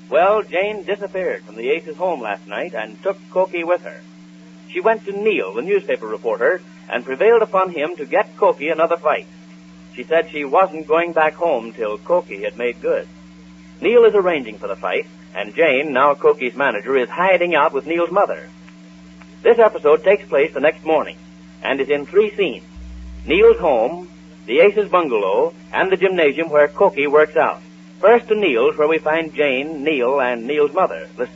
Well, Jane disappeared from the Ace's home last night and took Kookie with her. She went to Neil, the newspaper reporter, and prevailed upon him to get Kookie another fight. She said she wasn't going back home till Kookie had made good. Neil is arranging for the fight, and Jane, now Kookie's manager, is hiding out with Neil's mother. This episode takes place the next morning and is in 3 scenes: Neil's home, the Ace's bungalow, and the gymnasium where Kookie works out. First to Neil's, where we find Jane, Neil, and Neil's mother. Listen.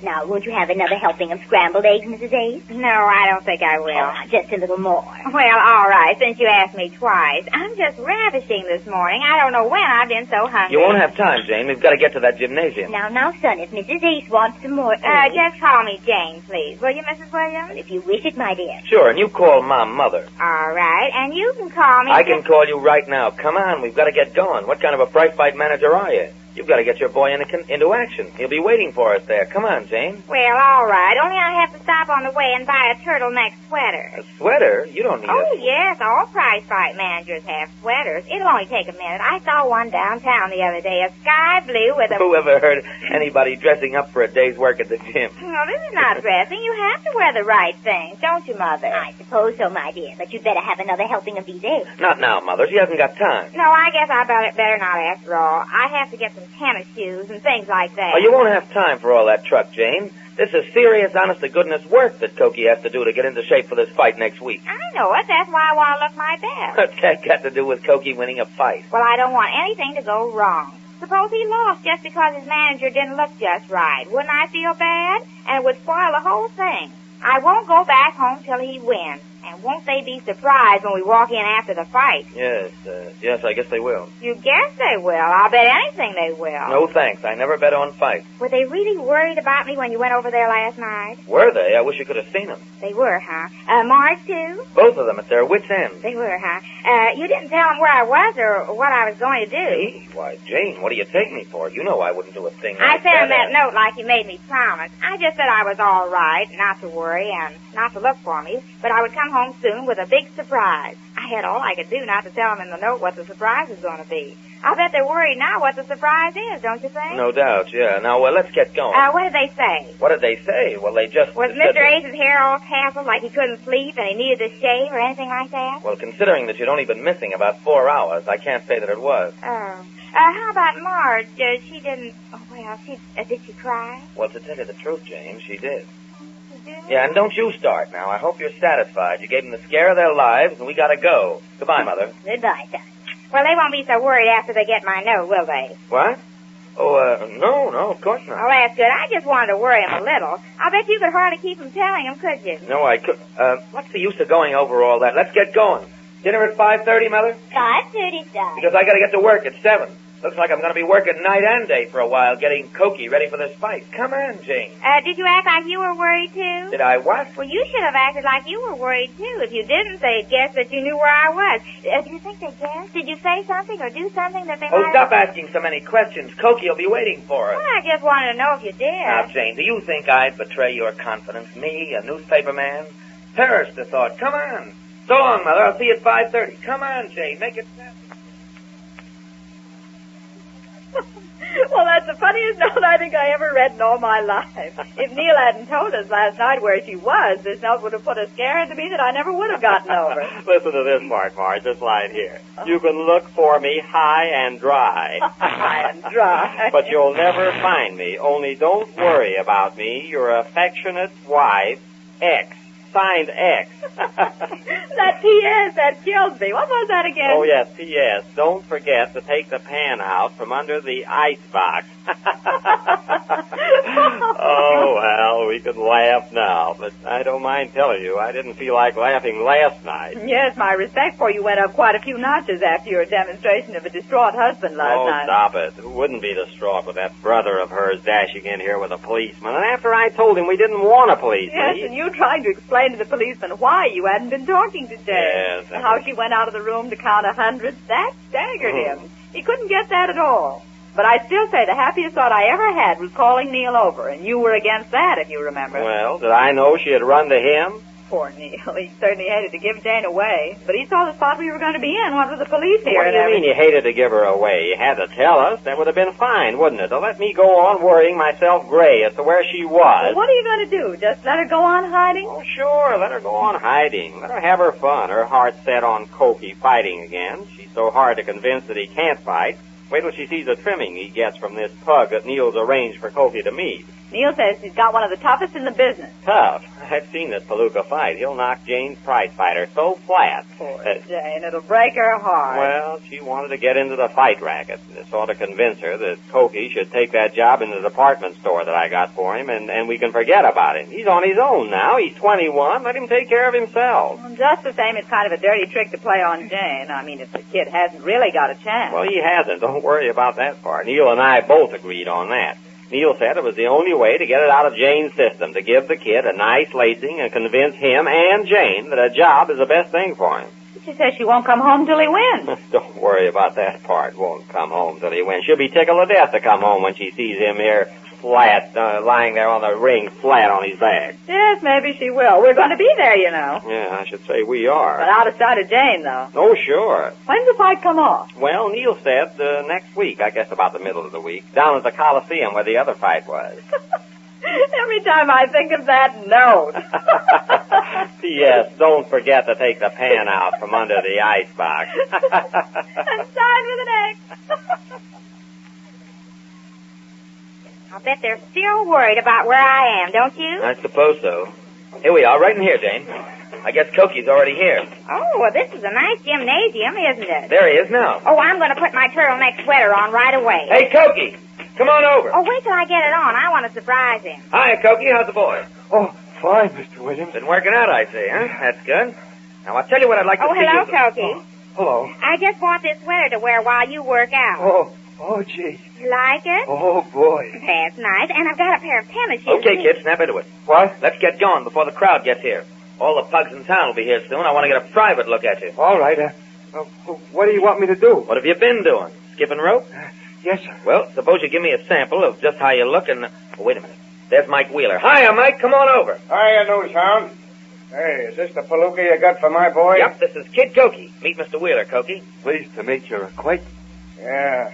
Now, won't you have another helping of scrambled eggs, Mrs. Ace? No, I don't think I will. Oh, just a little more. Well, all right, since you asked me twice. I'm just ravishing this morning. I don't know when I've been so hungry. You won't have time, Jane. We've got to get to that gymnasium. Now, son, if Mrs. Ace wants some more eggs... Just call me Jane, please. Will you, Mrs. Williams? If you wish it, my dear. Sure, and you call Mom Mother. All right, and you can call me... I can call you right now. Come on, we've got to get going. What kind of a prize fight manager are you? You've got to get your boy into action. He'll be waiting for us there. Come on, Jane. Well, all right. Only I have to stop on the way and buy a turtleneck sweater. A sweater? You don't need yes. All prize fight managers have sweaters. It'll only take a minute. I saw one downtown the other day, a sky blue with a... Who ever heard anybody dressing up for a day's work at the gym? Well, this is not dressing. You have to wear the right things, don't you, Mother? I suppose so, my dear. But you'd better have another helping of these eggs. Not now, Mother. She hasn't got time. No, I guess I better not after all. I have to get some tennis shoes and things like that. Oh, you won't have time for all that truck, Jane. This is serious, honest-to-goodness work that Kookie has to do to get into shape for this fight next week. I know it. That's why I want to look my best. What's that got to do with Kookie winning a fight? Well, I don't want anything to go wrong. Suppose he lost just because his manager didn't look just right. Wouldn't I feel bad? And it would spoil the whole thing. I won't go back home till he wins. And won't they be surprised when we walk in after the fight? Yes, I guess they will. You guess they will. I'll bet anything they will. No, thanks. I never bet on fights. Were they really worried about me when you went over there last night? Were they? I wish you could have seen them. They were, huh? Marge, too? Both of them at their wits' end. They were, huh? You didn't tell them where I was or what I was going to do. Me? Why, Jane, what do you take me for? You know I wouldn't do a thing I like sent him that. that note like you made me promise. I just said I was all right, not to worry and not to look for me, but I would come home soon with a big surprise. I had all I could do not to tell them in the note what the surprise was going to be. I'll bet they're worried now what the surprise is, don't you think? No doubt, yeah. Now, let's get going. What did they say? What did they say? Well, they just... Was Mr. Ace's hair all tasseled like he couldn't sleep and he needed to shave or anything like that? Well, considering that you'd only been missing about 4 hours, I can't say that it was. Oh. How about Marge? She didn't... Oh, well, did she cry? Well, to tell you the truth, Jane, she did. Yeah, and don't you start now. I hope you're satisfied. You gave them the scare of their lives, and we gotta go. Goodbye, Mother. Goodbye, son. Well, they won't be so worried after they get my note, will they? What? Oh, no, of course not. Oh, that's good. I just wanted to worry them a little. I bet you could hardly keep from telling them, could you? No, I could. What's the use of going over all that? Let's get going. Dinner at 5:30, Mother? 5:30, son. Because I gotta get to work at 7. Looks like I'm going to be working night and day for a while, getting Kookie ready for this fight. Come on, Jane. Did you act like you were worried, too? Did I what? Well, you should have acted like you were worried, too. If you didn't, they'd guess that you knew where I was. Do you think they guessed? Did you say something or do something that they might... Oh, stop asking so many questions. Kookie will be waiting for us. Well, I just wanted to know if you did. Now, Jane, do you think I'd betray your confidence? Me, a newspaper man? Perish the thought. Come on. So long, Mother. I'll see you at 5:30. Come on, Jane. Make it snappy. Well, that's the funniest note I think I ever read in all my life. If Neil hadn't told us last night where she was, this note would have put a scare into me that I never would have gotten over. Listen to this part, Marge, this line here. You can look for me high and dry. High and dry. But you'll never find me. Only don't worry about me. Your affectionate wife, X. Signed X. That P.S., that kills me. What was that again? Oh, yes, P.S. Don't forget to take the pan out from under the ice box. Oh, well, we can laugh now, but I don't mind telling you, I didn't feel like laughing last night. Yes, my respect for you went up quite a few notches after your demonstration of a distraught husband last night. Oh, stop it. Who wouldn't be distraught with that brother of hers dashing in here with a policeman? And after I told him we didn't want a policeman. Yes, and you trying to explain to the policeman why you hadn't been talking to Jane. Yes. And how she went out of the room to count 100. That staggered him. He couldn't get that at all. But I still say the happiest thought I ever had was calling Neil over, and you were against that, if you remember. Well, did I know she had run to him? Poor Neil. He certainly hated to give Jane away. But he saw the spot we were going to be in. What with the police here What and do you mean everything. you hated to give her away? You had to tell us. That would have been fine, wouldn't it? To let me go on worrying myself gray as to where she was. Well, what are you going to do? Just let her go on hiding? Oh, sure. Let her go on hiding. Let her have her fun. Her heart's set on Kookie fighting again. She's so hard to convince that he can't fight. Wait till she sees the trimming he gets from this pug that Neil's arranged for Kookie to meet. Neil says he's got one of the toughest in the business. Tough. I've seen this Palooka fight. He'll knock Jane's prize fighter so flat. Poor Jane. It'll break her heart. Well, she wanted to get into the fight racket. This ought to convince her that Kookie should take that job in the department store that I got for him, and we can forget about him. He's on his own now. He's 21. Let him take care of himself. Well, just the same, it's kind of a dirty trick to play on Jane. I mean, if the kid hasn't really got a chance. Well, he hasn't. Don't worry about that part. Neil and I both agreed on that. Neil said it was the only way to get it out of Jane's system, to give the kid a nice lacing and convince him and Jane that a job is the best thing for him. She says she won't come home till he wins. Don't worry about that part. Won't come home till he wins. She'll be tickled to death to come home when she sees him here flat, lying there on the ring flat on his back. Yes, maybe she will. We're going to be there, you know. Yeah, I should say we are. But out of sight of Jane, though. Oh, sure. When's the fight come off? Well, Neil said next week, I guess about the middle of the week, down at the Coliseum where the other fight was. Every time I think of that note. Yes, don't forget to take the pan out from under the icebox. And sign with an X. I'll bet they're still worried about where I am, don't you? I suppose so. Here we are, right in here, Jane. I guess Kookie's already here. Oh, well, this is a nice gymnasium, isn't it? There he is now. Oh, I'm going to put my turtleneck sweater on right away. Hey, Kookie! Come on over. Oh, wait till I get it on. I want to surprise him. Hi, Kookie. How's the boy? Oh, fine, Mr. Williams. Been working out, I see, huh? That's good. Now, I'll tell you what I'd like to Oh, see hello, you... Kookie. Hello. I just want this sweater to wear while you work out. Oh, gee. You like it? Oh, boy. That's nice. And I've got a pair of tennis shoes. Okay, kid, snap into it. What? Let's get going before the crowd gets here. All the pugs in town will be here soon. I want to get a private look at you. All right. What do you want me to do? What have you been doing? Skipping rope? Yes, sir. Well, suppose you give me a sample of just how you look and... Oh, wait a minute. There's Mike Wheeler. Hiya, Mike. Come on over. Hiya, Newshound. Hey, is this the Palooka you got for my boy? Yep, this is Kid Kookie. Meet Mr. Wheeler, Kookie. Pleased to make your acquaintance. Yeah,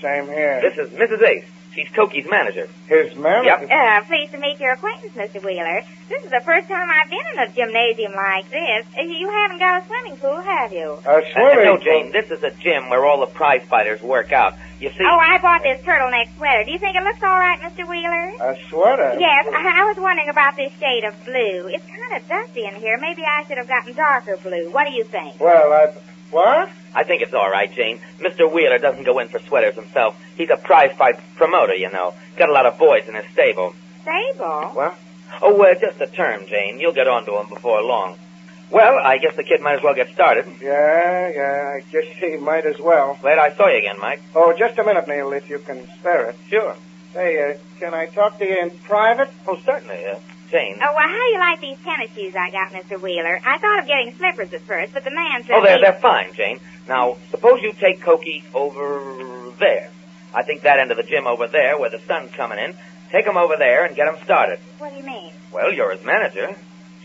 same here. This is Mrs. Ace. She's Kookie's manager. His manager? Yep. Pleased to make your acquaintance, Mr. Wheeler. This is the first time I've been in a gymnasium like this. You haven't got a swimming pool, have you? A swimming No, pool? Jane, this is a gym where all the prize fighters work out. You see... Oh, I bought this turtleneck sweater. Do you think it looks all right, Mr. Wheeler? A sweater? Yes, I was wondering about this shade of blue. It's kind of dusty in here. Maybe I should have gotten darker blue. What do you think? Well, what? I think it's all right, Jane. Mr. Wheeler doesn't go in for sweaters himself. He's a prize fight promoter, you know. Got a lot of boys in his stable. Stable? What? Oh, just a term, Jane. You'll get onto him before long. Well, I guess the kid might as well get started. Yeah, I guess he might as well. Glad I saw you again, Mike. Oh, just a minute, Neil, if you can spare it. Sure. Say, can I talk to you in private? Oh, certainly, Jane. Oh, well, how do you like these tennis shoes I got, Mr. Wheeler? I thought of getting slippers at first, but the man said... Oh, they're fine, Jane. Now, suppose you take Kookie over there. I think that end of the gym over there, where the sun's coming in. Take him over there and get him started. What do you mean? Well, you're his manager.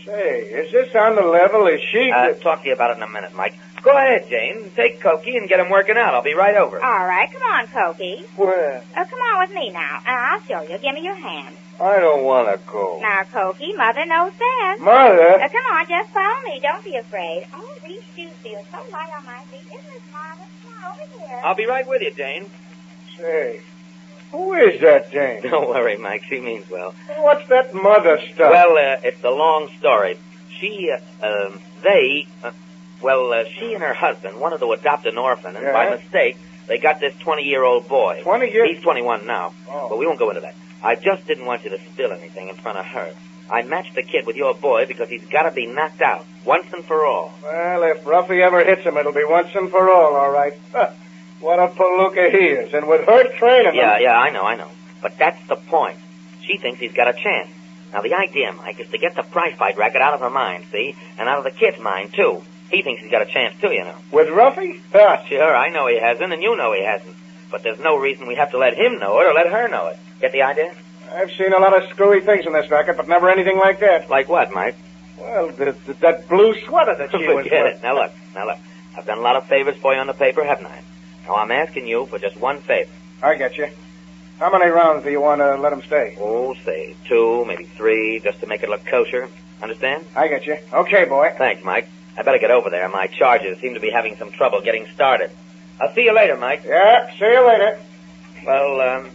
Say, is this on the level? Is she... I'll talk to you about it in a minute, Mike. Go ahead, Jane. Take Kookie and get him working out. I'll be right over. All right, come on, Kookie. Where? Come on with me now. I'll show you. Give me your hand. I don't want to go. Now, Kookie, Mother knows best. Mother? Come on, just follow me. Don't be afraid. Oh, these shoes feel so light on my feet. Isn't this marvelous? Come on, over here. I'll be right with you, Jane. Say, who is that Jane? Don't worry, Mike. She means well. What's that mother stuff? Well, it's a long story. She and her husband wanted to adopt an orphan, and by mistake, they got this 20-year-old boy. 20 years? He's 21 now, Oh. but we won't go into that. I just didn't want you to spill anything in front of her. I matched the kid with your boy because he's got to be knocked out, once and for all. Well, if Ruffy ever hits him, it'll be once and for all right. What a Palooka he is, and with her training him... Yeah, I know. But that's the point. She thinks he's got a chance. Now, the idea, Mike, is to get the prize fight racket out of her mind, see? And out of the kid's mind, too. He thinks he's got a chance, too, you know. With Ruffy? Sure, I know he hasn't, and you know he hasn't. But there's no reason we have to let him know it or let her know it. Get the idea? I've seen a lot of screwy things in this racket, but never anything like that. Like what, Mike? Well, that blue sweater that she was Forget wearing. it. Now look. I've done a lot of favors for you on the paper, haven't I? Now I'm asking you for just one favor. I get you. How many rounds do you want to let him stay? Oh, say 2, maybe 3, just to make it look kosher. Understand? I get you. Okay, boy. Thanks, Mike. I better get over there. My charges seem to be having some trouble getting started. I'll see you later, Mike. Yeah, see you later. Well,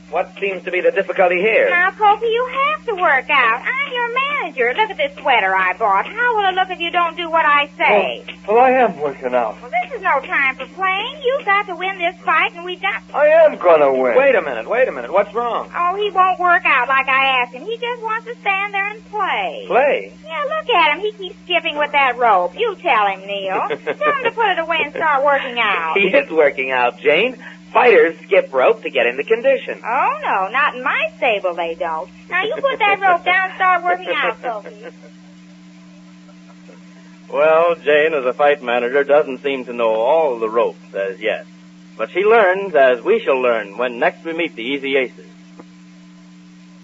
what seems to be the difficulty here? Now, Kookie, you have to work out. I'm your manager. Look at this sweater I bought. How will it look if you don't do what I say? Well, I am working out. Well, this is no time for playing. You've got to win this fight, and we've got... I am gonna win. Wait a minute. What's wrong? Oh, he won't work out like I asked him. He just wants to stand there and play. Play? Yeah, look at him. He keeps skipping with that rope. You tell him, Neil. Tell him to put it away and start working out. He is working out, Jane. Fighters skip rope to get into condition. Oh, no, not in my stable they don't. Now, you put that rope down and start working out, Kookie. Well, Jane, as a fight manager, doesn't seem to know all the ropes as yet. But she learns, as we shall learn, when next we meet the Easy Aces.